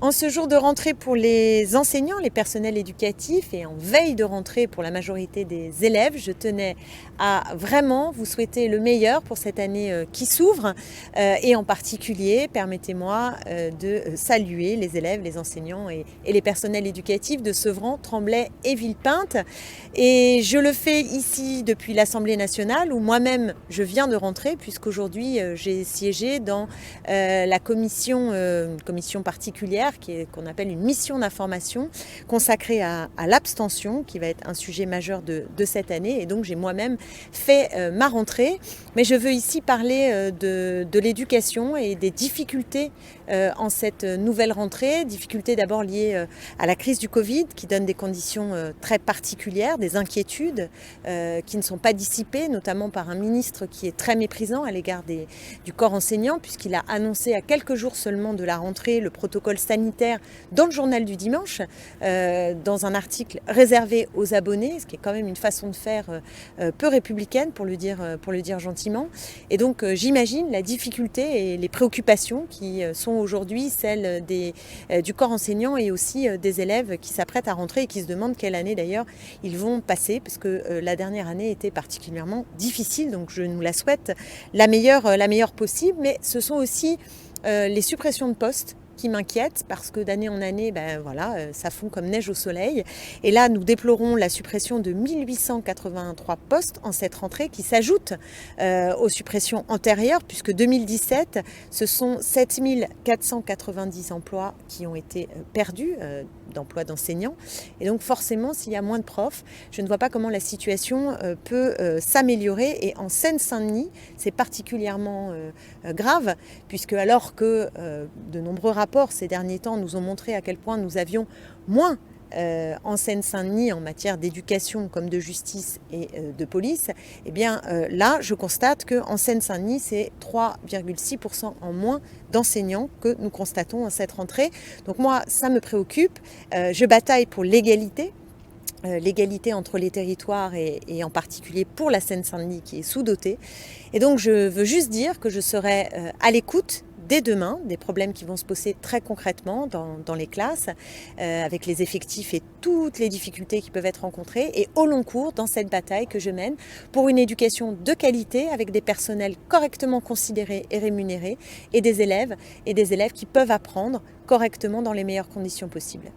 En ce jour de rentrée pour les enseignants, les personnels éducatifs et en veille de rentrée pour la majorité des élèves, je tenais à vraiment vous souhaiter le meilleur pour cette année qui s'ouvre et en particulier, permettez-moi de saluer les élèves, les enseignants et les personnels éducatifs de Sevran, Tremblay et Villepinte. Et je le fais ici depuis l'Assemblée nationale où moi-même je viens de rentrer puisqu'aujourd'hui j'ai siégé dans la commission particulière qu'on appelle une mission d'information consacrée à l'abstention, qui va être un sujet majeur de cette année. Et donc j'ai moi-même fait ma rentrée. Mais je veux ici parler de l'éducation et des difficultés en cette nouvelle rentrée. Difficultés d'abord liées à la crise du Covid, qui donne des conditions très particulières, des inquiétudes qui ne sont pas dissipées, notamment par un ministre qui est très méprisant à l'égard du corps enseignant, puisqu'il a annoncé à quelques jours seulement de la rentrée le protocole sanitaire dans le journal du dimanche, dans un article réservé aux abonnés, ce qui est quand même une façon de faire peu républicaine pour le dire gentiment. Et donc j'imagine la difficulté et les préoccupations qui sont aujourd'hui celles du corps enseignant et aussi des élèves qui s'apprêtent à rentrer et qui se demandent quelle année d'ailleurs ils vont passer, parce que la dernière année était particulièrement difficile, donc je nous la souhaite la meilleure possible. Mais ce sont aussi les suppressions de postes qui m'inquiètent, parce que d'année en année, ça fond comme neige au soleil. Et là, nous déplorons la suppression de 1883 postes en cette rentrée, qui s'ajoutent aux suppressions antérieures, puisque 2017, ce sont 7490 emplois qui ont été perdus, d'emplois d'enseignants. Et donc forcément, s'il y a moins de profs, je ne vois pas comment la situation peut s'améliorer. Et en Seine-Saint-Denis, c'est particulièrement grave, puisque alors que de nombreux rapports ces derniers temps nous ont montré à quel point nous avions moins en Seine-Saint-Denis en matière d'éducation comme de justice et de police, eh bien là je constate qu'en Seine-Saint-Denis c'est 3,6% en moins d'enseignants que nous constatons en cette rentrée. Donc moi ça me préoccupe, je bataille pour l'égalité entre les territoires et en particulier pour la Seine-Saint-Denis qui est sous-dotée. Et donc je veux juste dire que je serai à l'écoute dès demain des problèmes qui vont se poser très concrètement dans les classes, avec les effectifs et toutes les difficultés qui peuvent être rencontrées, et au long cours dans cette bataille que je mène pour une éducation de qualité avec des personnels correctement considérés et rémunérés, et des élèves qui peuvent apprendre correctement dans les meilleures conditions possibles.